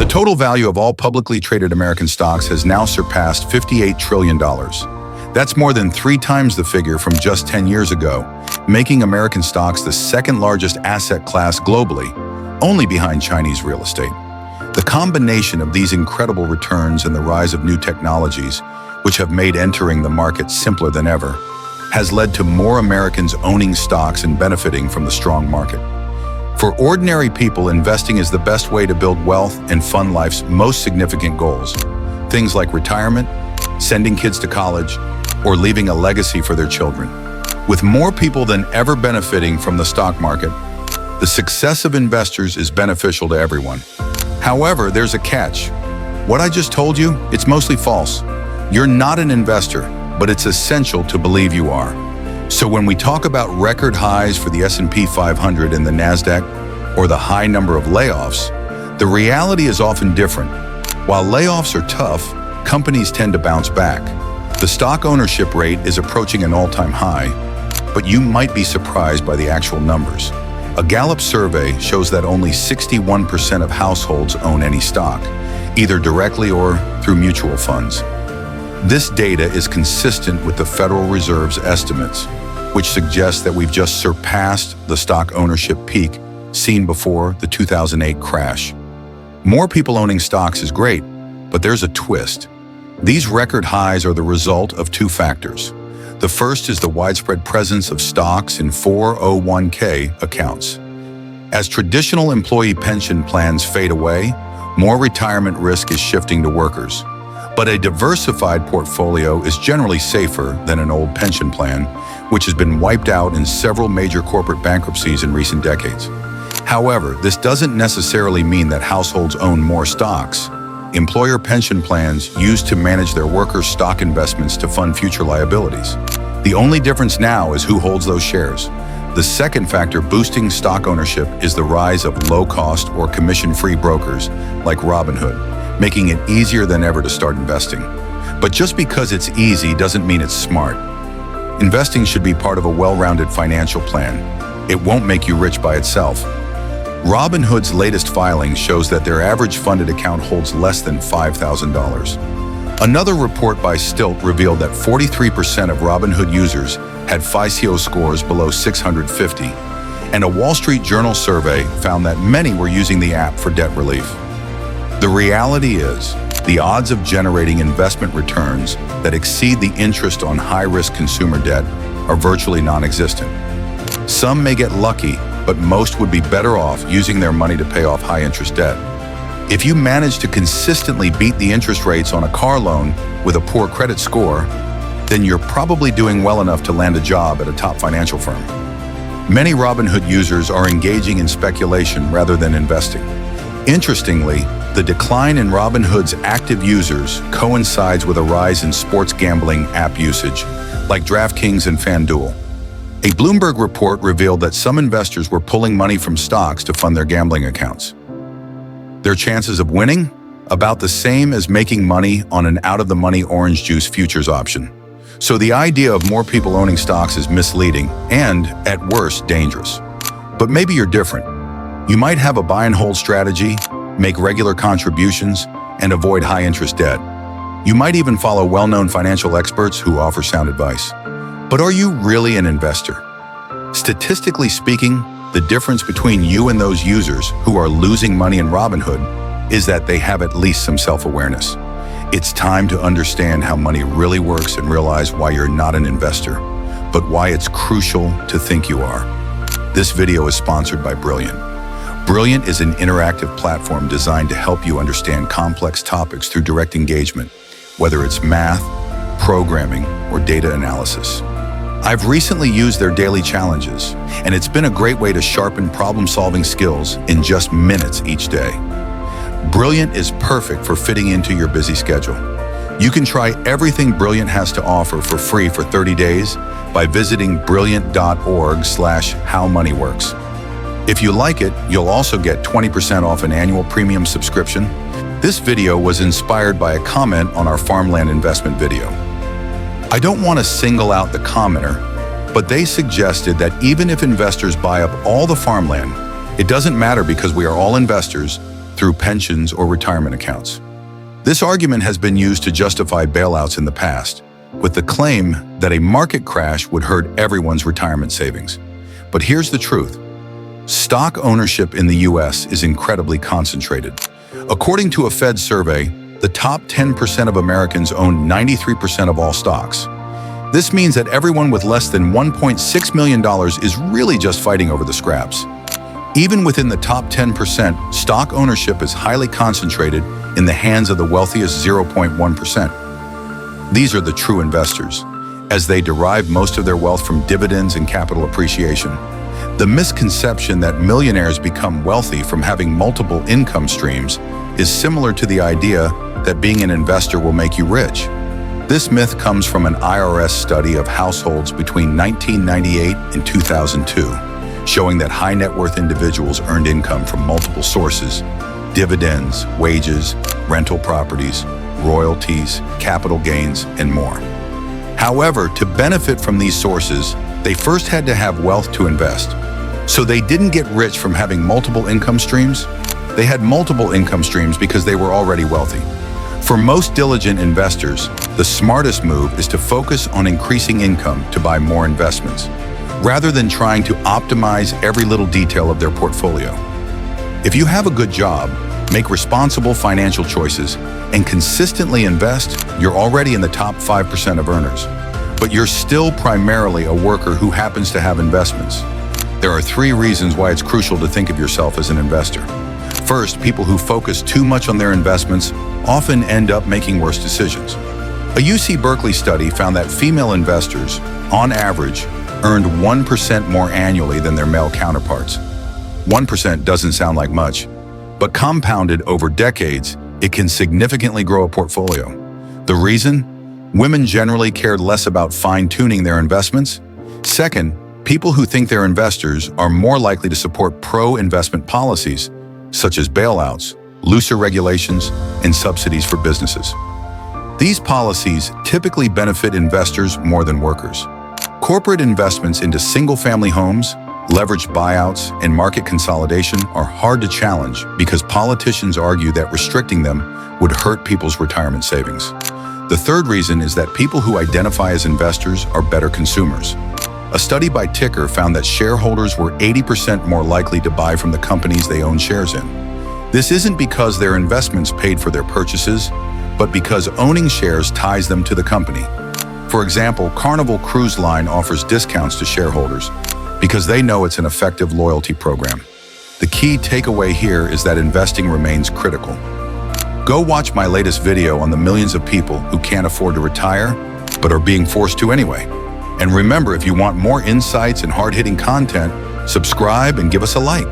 total value of all publicly traded American stocks has now surpassed $58 trillion. That's more than 3 times the figure from just 10 years ago, making American stocks the second largest asset class globally, only behind Chinese real estate. The combination of these incredible returns and the rise of new technologies, which have made entering the market simpler than ever, has led to more Americans owning stocks and benefiting from the strong market. For ordinary people, investing is the best way to build wealth and fund life's most significant goals. Things like retirement, sending kids to college, or leaving a legacy for their children. With more people than ever benefiting from the stock market, the success of investors is beneficial to everyone. However, there's a catch. What I just told you, it's mostly false. You're not an investor, but it's essential to believe you are. So when we talk about record highs for the S&P 500 and the NASDAQ, or the high number of layoffs, the reality is often different. While layoffs are tough, companies tend to bounce back. The stock ownership rate is approaching an all-time high, but you might be surprised by the actual numbers. A Gallup survey shows that only 61% of households own any stock, either directly or through mutual funds. This data is consistent with the Federal Reserve's estimates, which suggests that we've just surpassed the stock ownership peak seen before the 2008 crash. More people owning stocks is great, but there's a twist. These record highs are the result of 2 factors. The first is the widespread presence of stocks in 401k accounts. As traditional employee pension plans fade away, more retirement risk is shifting to workers. But a diversified portfolio is generally safer than an old pension plan, which has been wiped out in several major corporate bankruptcies in recent decades. However, this doesn't necessarily mean that households own more stocks. Employer pension plans used to manage their workers' stock investments to fund future liabilities. The only difference now is who holds those shares. The second factor boosting stock ownership is the rise of low-cost or commission-free brokers like Robinhood, making it easier than ever to start investing. But just because it's easy doesn't mean it's smart. Investing should be part of a well-rounded financial plan. It won't make you rich by itself. Robinhood's latest filing shows that their average funded account holds less than $5,000. Another report by Stilt revealed that 43% of Robinhood users had FICO scores below 650, and a Wall Street Journal survey found that many were using the app for debt relief. The reality is, the odds of generating investment returns that exceed the interest on high-risk consumer debt are virtually non-existent. Some may get lucky, but most would be better off using their money to pay off high-interest debt. If you manage to consistently beat the interest rates on a car loan with a poor credit score, then you're probably doing well enough to land a job at a top financial firm. Many Robinhood users are engaging in speculation rather than investing. Interestingly, the decline in Robinhood's active users coincides with a rise in sports gambling app usage, like DraftKings and FanDuel. A Bloomberg report revealed that some investors were pulling money from stocks to fund their gambling accounts. Their chances of winning? About the same as making money on an out-of-the-money orange juice futures option. So the idea of more people owning stocks is misleading and, at worst, dangerous. But maybe you're different. You might have a buy and hold strategy, make regular contributions, and avoid high-interest debt. You might even follow well-known financial experts who offer sound advice. But are you really an investor? Statistically speaking, the difference between you and those users who are losing money in Robinhood is that they have at least some self-awareness. It's time to understand how money really works and realize why you're not an investor, but why it's crucial to think you are. This video is sponsored by Brilliant. Brilliant is an interactive platform designed to help you understand complex topics through direct engagement, whether it's math, programming, or data analysis. I've recently used their daily challenges, and it's been a great way to sharpen problem-solving skills in just minutes each day. Brilliant is perfect for fitting into your busy schedule. You can try everything Brilliant has to offer for free for 30 days by visiting brilliant.org/howmoneyworks. If you like it, you'll also get 20% off an annual premium subscription. This video was inspired by a comment on our farmland investment video. I don't want to single out the commenter, but they suggested that even if investors buy up all the farmland, it doesn't matter because we are all investors through pensions or retirement accounts. This argument has been used to justify bailouts in the past, with the claim that a market crash would hurt everyone's retirement savings. But here's the truth. Stock ownership in the US is incredibly concentrated. According to a Fed survey, the top 10% of Americans own 93% of all stocks. This means that everyone with less than $1.6 million is really just fighting over the scraps. Even within the top 10%, stock ownership is highly concentrated in the hands of the wealthiest 0.1%. These are the true investors, as they derive most of their wealth from dividends and capital appreciation. The misconception that millionaires become wealthy from having multiple income streams is similar to the idea that being an investor will make you rich. This myth comes from an IRS study of households between 1998 and 2002, showing that high net worth individuals earned income from multiple sources: dividends, wages, rental properties, royalties, capital gains, and more. However, to benefit from these sources, they first had to have wealth to invest. So they didn't get rich from having multiple income streams. They had multiple income streams because they were already wealthy. For most diligent investors, the smartest move is to focus on increasing income to buy more investments, rather than trying to optimize every little detail of their portfolio. If you have a good job, make responsible financial choices, and consistently invest, you're already in the top 5% of earners. But you're still primarily a worker who happens to have investments. There are 3 reasons why it's crucial to think of yourself as an investor. First, people who focus too much on their investments often end up making worse decisions. A UC Berkeley study found that female investors, on average, earned 1% more annually than their male counterparts. 1% doesn't sound like much, but compounded over decades, it can significantly grow a portfolio. The reason? Women generally cared less about fine-tuning their investments. Second, people who think they're investors are more likely to support pro-investment policies, such as bailouts, looser regulations, and subsidies for businesses. These policies typically benefit investors more than workers. Corporate investments into single-family homes, leveraged buyouts, and market consolidation are hard to challenge because politicians argue that restricting them would hurt people's retirement savings. The third reason is that people who identify as investors are better consumers. A study by Ticker found that shareholders were 80% more likely to buy from the companies they own shares in. This isn't because their investments paid for their purchases, but because owning shares ties them to the company. For example, Carnival Cruise Line offers discounts to shareholders because they know it's an effective loyalty program. The key takeaway here is that investing remains critical. Go watch my latest video on the millions of people who can't afford to retire, but are being forced to anyway. And remember, if you want more insights and hard-hitting content, subscribe and give us a like.